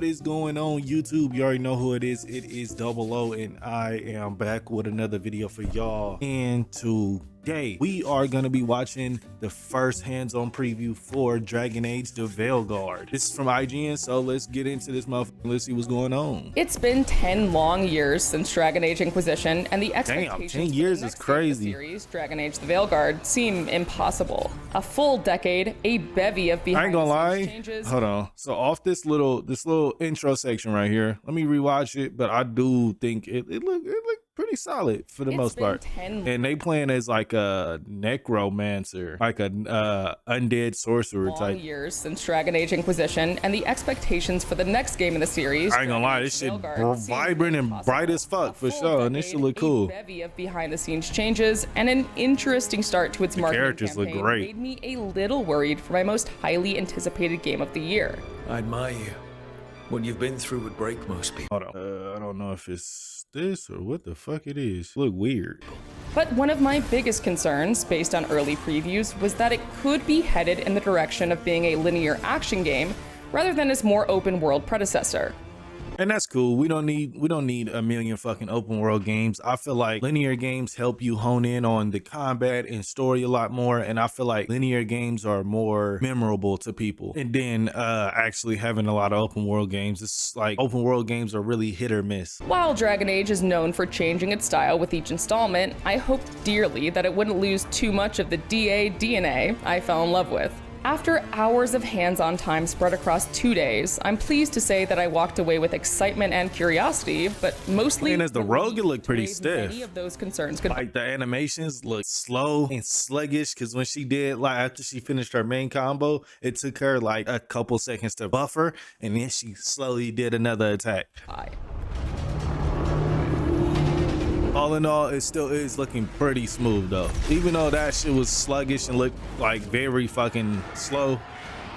is going on, YouTube? You already know who it is. It is DubloH, and I am back with another video for y'all. And today we are going to be watching the first hands-on preview for Dragon Age the Veilguard. This is from IGN, so let's get into this motherfucker. Let's see what's going on. It's been 10 long years since Dragon Age Inquisition, and the expectations 10 years is crazy. Series, Dragon Age the Veilguard, seem impossible. A full decade, a bevy of behind the scenes changes. Hold on. So off this little intro section right here, let me rewatch it, but I do think it looked pretty solid for the most part. And they playing as like a necromancer, like a undead sorcerer type. Years since Dragon Age Inquisition, and the expectations for the next game in the series. I ain't gonna lie, this shit vibrant and bright as fuck for sure, and this should look cool. A bevy of behind the scenes changes and an interesting start to its marketing characters campaign look great. made me a little worried for my most highly anticipated game of the year. I admire you. What you've been through would break most people. Hold on. I don't know if it's this or what the fuck it is. Look weird. But one of my biggest concerns, based on early previews, was that it could be headed in the direction of being a linear action game rather than its more open world predecessor. And that's cool. We don't need a million fucking open world games. I feel like linear games help you hone in on the combat and story a lot more, and I feel like linear games are more memorable to people. And then actually having a lot of open world games, it's like open world games are really hit or miss. While Dragon Age is known for changing its style with each installment, I hoped dearly that it wouldn't lose too much of the DA DNA I fell in love with. After hours of hands-on time spread across 2 days, I'm pleased to say that I walked away with excitement and curiosity, but mostly as the rogue, it looked pretty stiff. Many of those concerns could like the animations look slow and sluggish, because when she did, like after she finished her main combo, it took her like a couple seconds to buffer, and then she slowly did another attack. All in all, it still is looking pretty smooth though. Even though that shit was sluggish and looked like very fucking slow,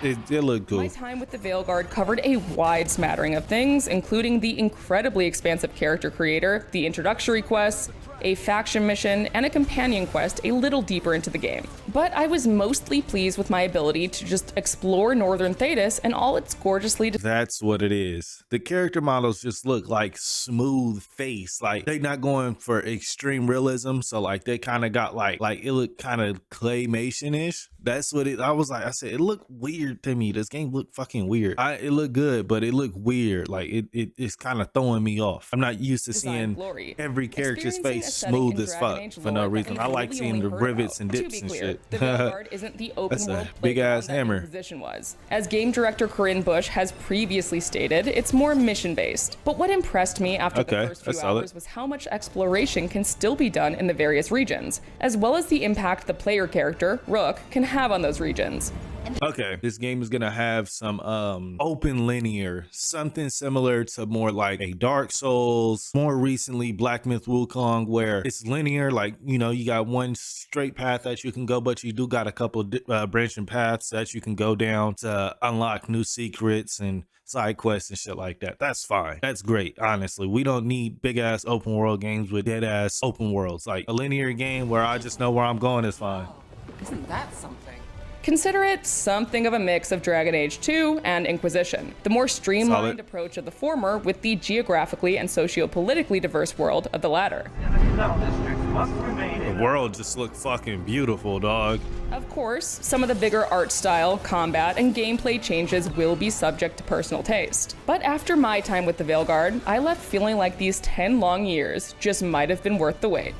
it looked cool. My time with the Veilguard covered a wide smattering of things, including the incredibly expansive character creator, the introductory quests, a faction mission, and a companion quest a little deeper into the game. But I was mostly pleased with my ability to just explore Northern Thedas and all its gorgeously... That's what it is. The character models just look like smooth face. Like they're not going for extreme realism. So like they kind of got like it looked kind of claymation-ish. That's what I said, it looked weird to me. This game looked fucking weird. It looked good, but it looked weird. Like it's kind of throwing me off. I'm not used to seeing every character's face smooth as fuck for no reason. I like seeing the rivets and dips and shit. The Veilguard isn't the open world big ass hammer. Inquisition was. As game director Corinne Bush has previously stated, it's more mission based. But what impressed me after the first few hours was how much exploration can still be done in the various regions, as well as the impact the player character, Rook, can have on those regions. Okay, this game is gonna have some open linear, something similar to more like a Dark Souls, more recently Black Myth Wukong, where it's linear, like, you know, you got one straight path that you can go, but you do got a couple branching paths that you can go down to unlock new secrets and side quests and shit like that. That's fine. That's great. Honestly, we don't need big ass open world games with dead ass open worlds. Like a linear game where I just know where I'm going is fine. Isn't that something? Consider it something of a mix of Dragon Age 2 and Inquisition. The more streamlined approach of the former with the geographically and socio-politically diverse world of the latter. The world just looked fucking beautiful, dog. Of course, some of the bigger art style, combat, and gameplay changes will be subject to personal taste. But after my time with the Veilguard, I left feeling like these 10 long years just might have been worth the wait.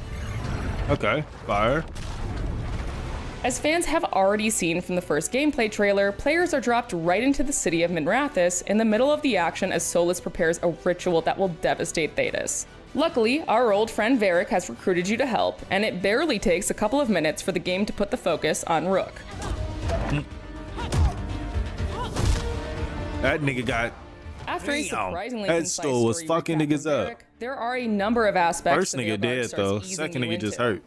Okay, fire. As fans have already seen from the first gameplay trailer, players are dropped right into the city of Minrathous in the middle of the action as Solus prepares a ritual that will devastate Thedas. Luckily, our old friend Varric has recruited you to help, and it barely takes a couple of minutes for the game to put the focus on Rook. That nigga got... After a surprisingly that concise stool was story fucking recap niggas from up. Varric, there are a number of aspects. First nigga dead though, second nigga just hurt.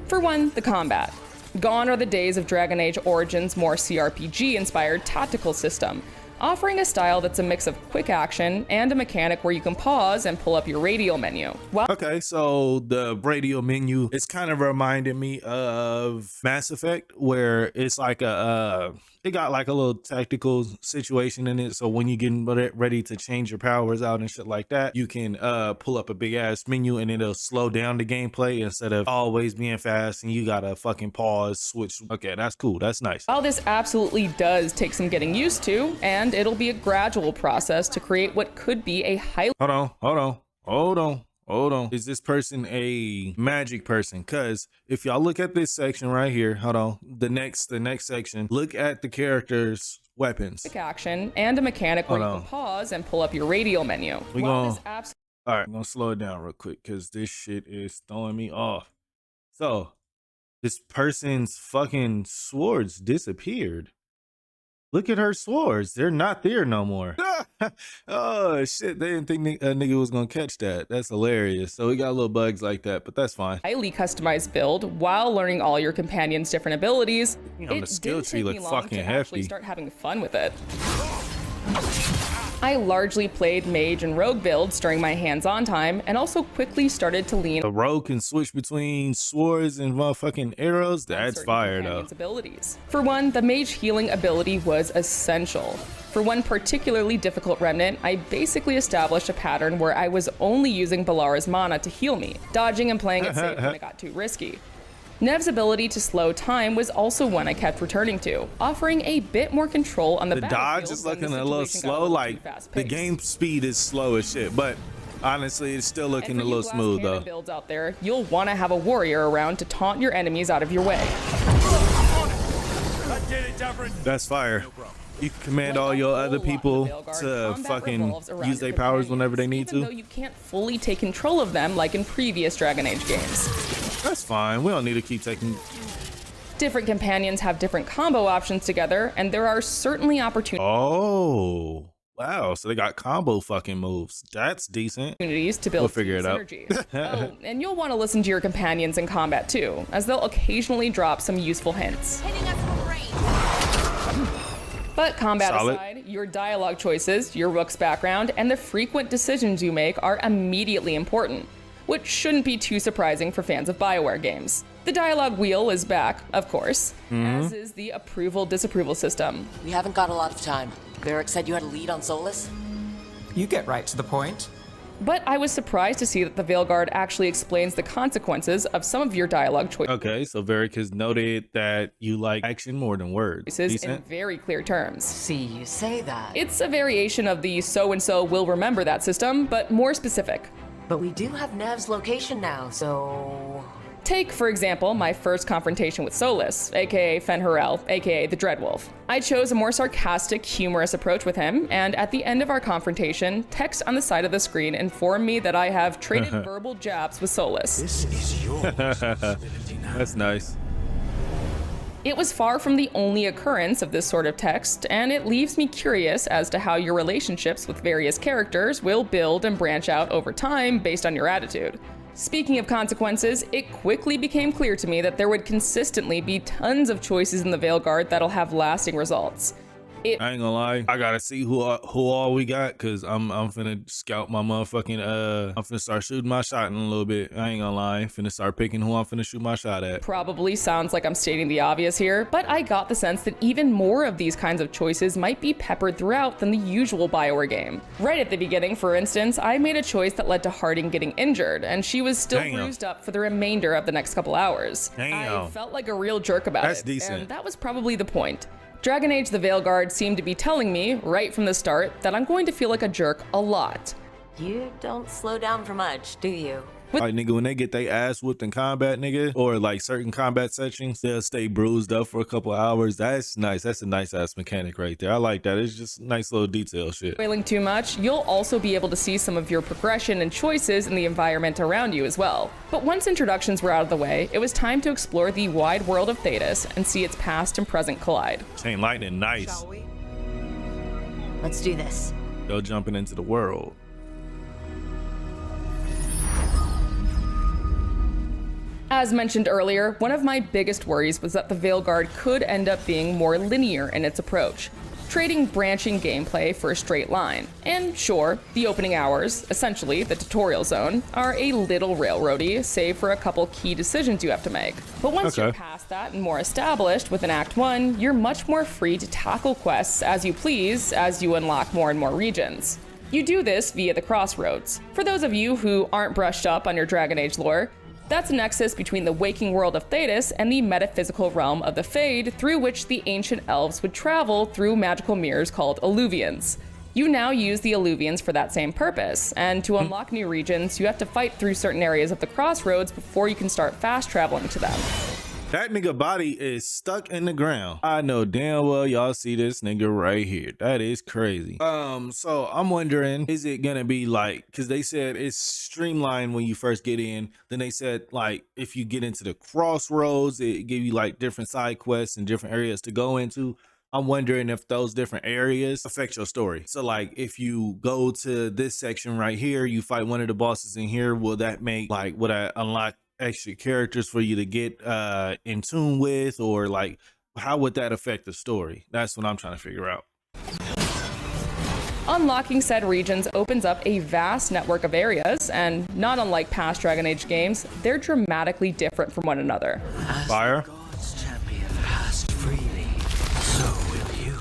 For one, the combat. Gone are the days of Dragon Age Origins' more CRPG-inspired tactical system. offering a style that's a mix of quick action and a mechanic where you can pause and pull up your radial menu. While Okay, so the radial menu is kind of reminding me of Mass Effect, where it's like it got like a little tactical situation in it. So when you're getting ready to change your powers out and shit like that, you can pull up a big ass menu and it'll slow down the gameplay instead of always being fast and you gotta fucking pause, switch. Okay, that's cool. That's nice. While this absolutely does take some getting used to, and it'll be a gradual process to create what could be a highly Hold on. Is this person a magic person? Because if y'all look at this section right here, hold on, the next section, look at the character's weapons. quick action and a mechanic where you can pause and pull up your radial menu. All right, I'm gonna slow it down real quick because this shit is throwing me off. So this person's fucking swords disappeared. Look at her swords. They're not there no more. Oh, shit. They didn't think a nigga was going to catch that. That's hilarious. So we got little bugs like that, but that's fine. Highly customized build while learning all your companion's different abilities. The skill tree look fucking hefty. Actually start having fun with it. I largely played mage and rogue builds during my hands-on time and also quickly started to lean the rogue can switch between swords and motherfucking arrows. That's fire though. Abilities. For one, the mage healing ability was essential. For one particularly difficult remnant, I basically established a pattern where I was only using Balara's mana to heal me, dodging and playing it safe when it got too risky. Nev's ability to slow time was also one I kept returning to, offering a bit more control on the dodge is looking a little slow, like the game speed is slow as shit, but honestly it's still looking a little smooth though. Builds out there, you'll want to have a warrior around to taunt your enemies out of your way. That's fire. You can command all your other people to fucking use their powers whenever they need to. Even though you can't fully take control of them like in previous Dragon Age games. That's fine. We don't need to keep taking... Different companions have different combo options together, and there are certainly opportunities. Oh, wow. So they got combo fucking moves. That's decent. To build we'll figure it out. Oh, and you'll want to listen to your companions in combat too, as they'll occasionally drop some useful hints. Hitting us from range. But combat aside, your dialogue choices, your rook's background, and the frequent decisions you make are immediately important, which shouldn't be too surprising for fans of BioWare games. The dialogue wheel is back, of course, as is the approval-disapproval system. We haven't got a lot of time. Varric said you had a lead on Solus? You get right to the point. But I was surprised to see that the Veilguard actually explains the consequences of some of your dialogue choices. Okay, so Varric has noted that you like action more than words. In very clear terms. See, you say that. It's a variation of the so-and-so will remember that system, but more specific. But we do have Nev's location now, so... Take, for example, my first confrontation with Solus, aka Fen'Harel, aka the Dreadwolf. I chose a more sarcastic, humorous approach with him, and at the end of our confrontation, text on the side of the screen informed me that I have traded verbal jabs with Solus. This is yours. That's nice. It was far from the only occurrence of this sort of text, and it leaves me curious as to how your relationships with various characters will build and branch out over time based on your attitude. Speaking of consequences, it quickly became clear to me that there would consistently be tons of choices in the Veilguard that'll have lasting results. I ain't gonna lie, I gotta see who all we got, cause I'm finna scout my motherfucking I'm finna start shooting my shot in a little bit. I ain't gonna lie, finna start picking who I'm finna shoot my shot at. Probably sounds like I'm stating the obvious here, but I got the sense that even more of these kinds of choices might be peppered throughout than the usual BioWare game. Right at the beginning, for instance, I made a choice that led to Harding getting injured, and she was still bruised up for the remainder of the next couple hours. I felt like a real jerk about it, and that was probably the point. Dragon Age the Veilguard seemed to be telling me, right from the start, that I'm going to feel like a jerk a lot. You don't slow down for much, do you? Like, nigga, when they get their ass whooped in combat, nigga, or like certain combat sections, they'll stay bruised up for a couple hours. That's nice. That's a nice ass mechanic right there. I like that. It's just nice little detail shit. Spoiling too much, you'll also be able to see some of your progression and choices in the environment around you as well. But once introductions were out of the way, it was time to explore the wide world of Thetis and see its past and present collide. Chain lightning, nice. Shall we? Let's do this. Go jumping into the world. As mentioned earlier, one of my biggest worries was that the Veilguard could end up being more linear in its approach. trading branching gameplay for a straight line. And sure, the opening hours, essentially the tutorial zone, are a little railroady, save for a couple key decisions you have to make. But once you're past that and more established within Act 1, you're much more free to tackle quests as you please as you unlock more and more regions. You do this via the Crossroads. For those of you who aren't brushed up on your Dragon Age lore, that's a nexus between the waking world of Thetis and the metaphysical realm of the Fade, through which the ancient elves would travel through magical mirrors called Alluvians. You now use the Alluvians for that same purpose, and to unlock new regions, you have to fight through certain areas of the Crossroads before you can start fast traveling to them. That nigga body is stuck in the ground. I know damn well y'all see this nigga right here. That is crazy. So I'm wondering, is it gonna be like, because they said it's streamlined when you first get in. Then they said like if you get into the Crossroads, it give you like different side quests and different areas to go into. I'm wondering if those different areas affect your story. So like if you go to this section right here, you fight one of the bosses in here, will that make like, would I unlock extra characters for you to get in tune with, or like how would that affect the story? That's what I'm trying to figure out. Unlocking said regions opens up a vast network of areas, and not unlike past Dragon Age games, they're dramatically different from one another. Fire. God's champion passed freely, so will you.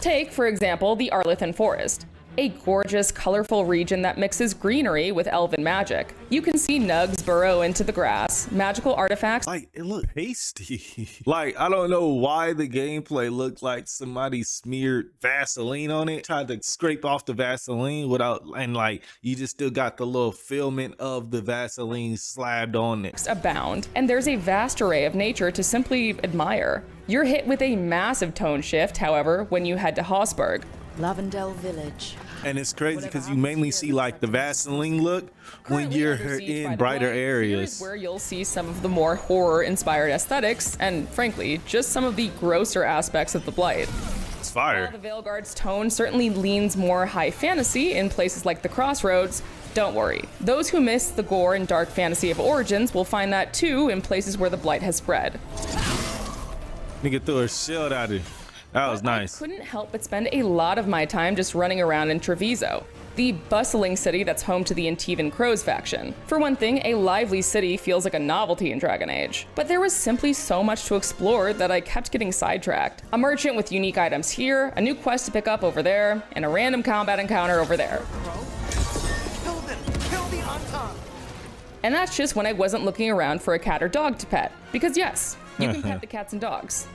Take, for example, the Arlithan Forest. A gorgeous, colorful region that mixes greenery with elven magic. You can see nugs burrow into the grass, magical artifacts. Like, it looked pasty. Like, I don't know why the gameplay looked like somebody smeared Vaseline on it, tried to scrape off the Vaseline without, and like, you just still got the little filament of the Vaseline slabbed on it. Abound, and there's a vast array of nature to simply admire. You're hit with a massive tone shift, however, when you head to Haussburg. Lavendel Village. And it's crazy because you mainly see like the Vaseline look when you're in brighter areas. Here's where you'll see some of the more horror-inspired aesthetics, and frankly, just some of the grosser aspects of the Blight. It's fire. While the Veilguard's tone certainly leans more high fantasy in places like the Crossroads, don't worry. Those who miss the gore and dark fantasy of Origins will find that too in places where the Blight has spread. Nigga threw a shield at it. That was nice. I couldn't help but spend a lot of my time just running around in Treviso, the bustling city that's home to the Antivan Crows faction. For one thing, a lively city feels like a novelty in Dragon Age, but there was simply so much to explore that I kept getting sidetracked. A merchant with unique items here, a new quest to pick up over there, and a random combat encounter over there. And that's just when I wasn't looking around for a cat or dog to pet, because yes, you can pet the cats and dogs.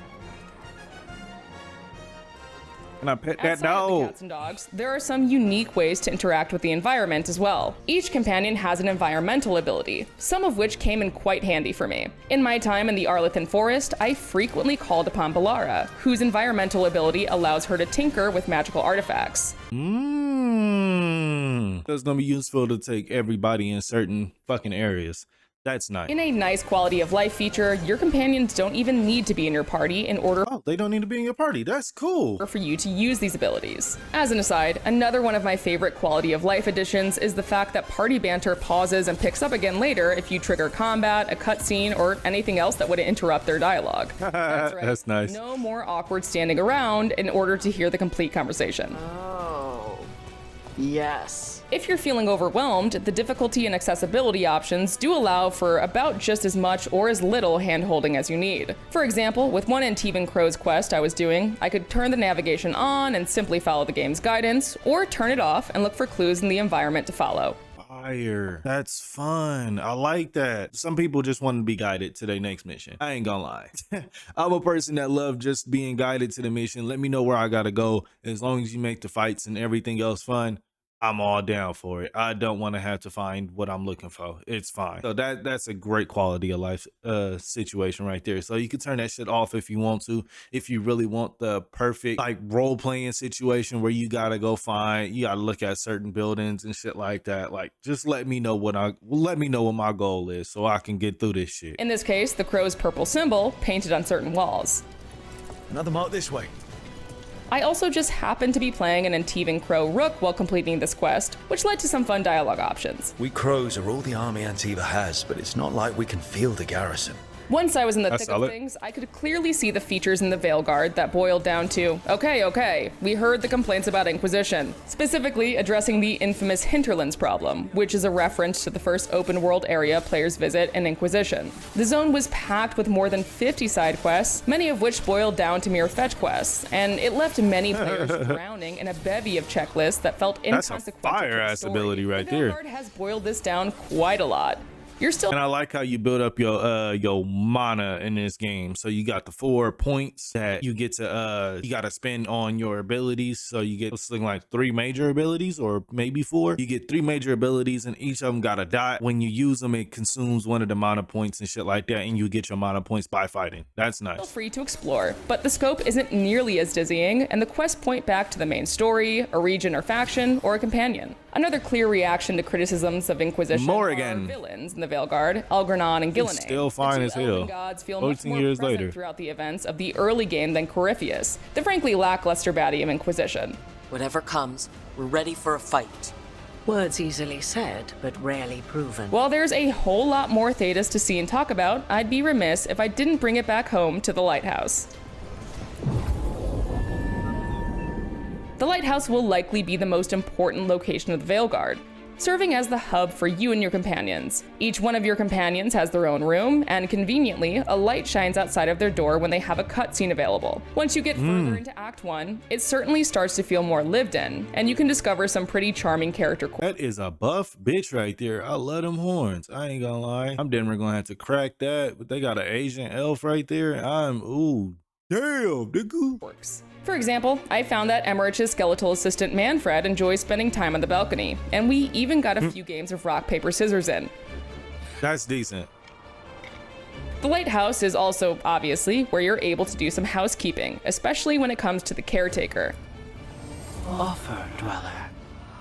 And I pet that Outside of the dog. cats and dogs, there are some unique ways to interact with the environment as well. Each companion has an environmental ability, some of which came in quite handy for me. In my time in the Arlithan Forest, I frequently called upon Balara, whose environmental ability allows her to tinker with magical artifacts. That's gonna be useful to take everybody in certain fucking areas. That's nice. In a nice quality of life feature, your companions don't even need to be in your party in order They don't need to be in your party. That's cool. for you to use these abilities. As an aside, another one of my favorite quality of life additions is the fact that party banter pauses and picks up again later if you trigger combat, a cutscene, or anything else that would interrupt their dialogue. That's right. That's nice. No more awkward standing around in order to hear the complete conversation. Oh, yes. If you're feeling overwhelmed, the difficulty and accessibility options do allow for about just as much or as little hand-holding as you need. For example, with one Antivan Crow's quest I was doing, I could turn the navigation on and simply follow the game's guidance, or turn it off and look for clues in the environment to follow. Fire. That's fun. I like that. Some people just want to be guided to their next mission. I ain't gonna lie. I'm a person that love just being guided to the mission. Let me know where I gotta go. As long as you make the fights and everything else fun, I'm all down for it. I don't want to have to find what I'm looking for. It's fine. So that's a great quality of life situation right there. So you can turn that shit off if you want to. If you really want the perfect like role playing situation where you gotta go find, you gotta look at certain buildings and shit like that. Like just let me know what my goal is so I can get through this shit. In this case, the crow's purple symbol painted on certain walls. Another mark this way. I also just happened to be playing an Antivan Crow Rook while completing this quest, which led to some fun dialogue options. We crows are all the army Antiva has, but it's not like we can field a garrison. Once I was in the That's thick of solid. things, I could clearly see the features in the Veilguard that boiled down to, okay, we heard the complaints about Inquisition, specifically addressing the infamous Hinterlands problem, which is a reference to the first open world area players visit in Inquisition. The zone was packed with more than 50 side quests, many of which boiled down to mere fetch quests, and it left many players drowning in a bevy of checklists that felt That's a inconsequential. to the fire-ass story. ability right the there. Veilguard has boiled this down quite a lot. You're still And I like how you build up your mana in this game. So you got the 4 points that you get to you got to spend on your abilities. So you get something like 3 major abilities or maybe 4. You get 3 major abilities and each of them got a dot. When you use them, it consumes one of the mana points and shit like that, and you get your mana points by fighting. That's nice. free to explore, but the scope isn't nearly as dizzying, and the quests point back to the main story, a region or faction, or a companion. Another clear reaction to criticisms of Inquisition Morrigan. are villains in the Veilguard, Algernon and Gillenay. still fine The as two hell. elven gods feel much 14 more years present later. throughout the events of the early game than Corypheus, the frankly lackluster baddie of Inquisition. Whatever comes, we're ready for a fight. Words easily said, but rarely proven. While there's a whole lot more Thedas to see and talk about, I'd be remiss if I didn't bring it back home to the Lighthouse. The Lighthouse will likely be the most important location of the Veilguard, serving as the hub for you and your companions. Each one of your companions has their own room, and conveniently, a light shines outside of their door when they have a cutscene available. Once you get further into Act 1, it certainly starts to feel more lived in, and you can discover some pretty charming character That is a buff bitch right there. I love them horns. I ain't gonna lie. I'm damn near gonna have to crack that, but they got an Asian elf right there. Ooh, damn, nigga. quirks. For example, I found that Emmerich's skeletal assistant Manfred enjoys spending time on the balcony, and we even got a few games of rock, paper, scissors in. That's decent. The Lighthouse is also, obviously, where you're able to do some housekeeping, especially when it comes to the caretaker. Offer, dweller.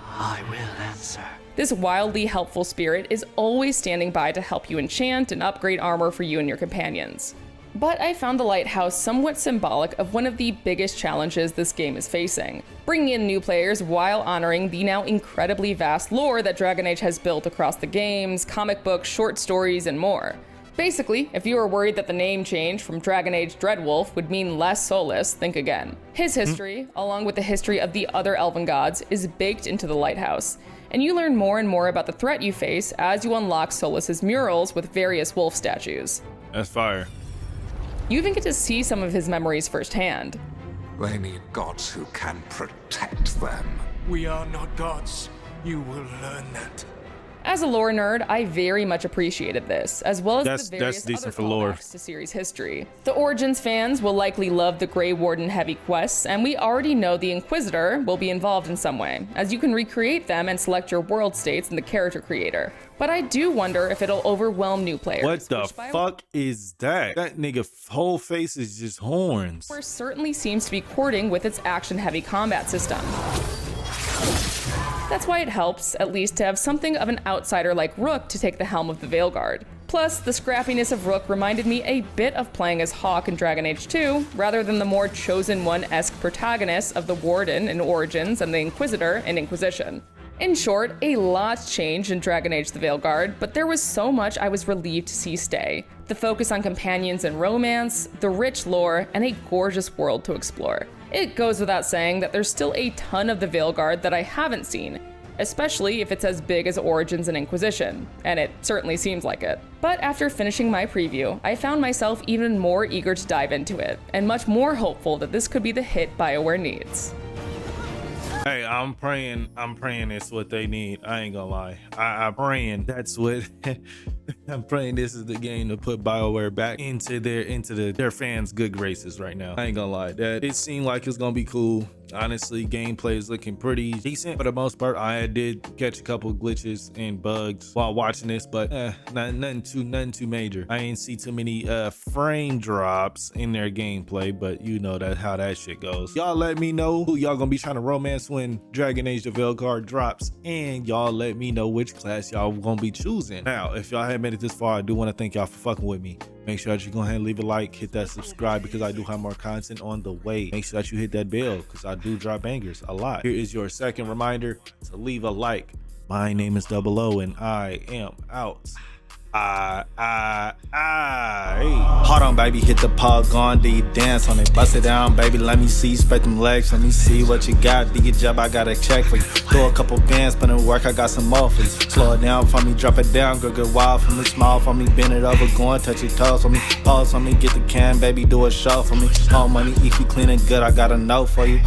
I will answer. This wildly helpful spirit is always standing by to help you enchant and upgrade armor for you and your companions. But I found the Lighthouse somewhat symbolic of one of the biggest challenges this game is facing: bringing in new players while honoring the now incredibly vast lore that Dragon Age has built across the games, comic books, short stories, and more. Basically, if you were worried that the name change from Dragon Age Dreadwolf would mean less Solus, think again. His history, along with the history of the other elven gods, is baked into the Lighthouse, and you learn more and more about the threat you face as you unlock Solus's murals with various wolf statues. That's fire. You even get to see some of his memories firsthand. They need gods who can protect them. We are not gods. You will learn that. As a lore nerd, I very much appreciated this, as well as That's the various decent other for lore. callbacks to series history. The Origins fans will likely love the Grey Warden heavy quests, and we already know the Inquisitor will be involved in some way, as you can recreate them and select your world states in the character creator. But I do wonder if it'll overwhelm new players. What the which BioWare fuck is that? That nigga whole face is just horns. certainly seems to be courting with its action-heavy combat system. That's why it helps, at least, to have something of an outsider like Rook to take the helm of the Veilguard. Plus, the scrappiness of Rook reminded me a bit of playing as Hawk in Dragon Age 2, rather than the more Chosen One-esque protagonists of the Warden in Origins and the Inquisitor in Inquisition. In short, a lot's changed in Dragon Age the Veilguard, but there was so much I was relieved to see stay. The focus on companions and romance, the rich lore, and a gorgeous world to explore. It goes without saying that there's still a ton of the Veilguard that I haven't seen, especially if it's as big as Origins and Inquisition, and it certainly seems like it. But after finishing my preview, I found myself even more eager to dive into it, and much more hopeful that this could be the hit BioWare needs. Hey, I'm praying it's what they need. I ain't gonna lie. I'm praying that's what I'm praying this is the game to put BioWare back into their fans' good graces right now. I ain't gonna lie. That it seemed like it's gonna be cool. Honestly, gameplay is looking pretty decent for the most part. I did catch a couple glitches and bugs while watching this, but nothing too major. I ain't see too many frame drops in their gameplay, but you know how that shit goes. Y'all let me know who y'all gonna be trying to romance when Dragon Age the Veilguard drops, and y'all let me know which class y'all gonna be choosing. Now, if y'all haven't made it this far, I do want to thank y'all for fucking with me. Make sure that you go ahead and leave a like, hit that subscribe because I do have more content on the way. Make sure that you hit that bell because I do drop bangers a lot. Here is your second reminder to leave a like. My name is DubloH and I am out. Hold on, baby, hit the pause, gone, do you dance on it? Bust it down, baby, let me see, spread them legs, let me see what you got. Do your job, I got a check for you. Throw a couple bands, put in work, I got some more for you. Slow it down for me, drop it down, go get wild for me, small for me, bend it over, go and touch your toes for me. Pause for me, get the can, baby, do a show for me. All money, if you clean and good, I got a note for you.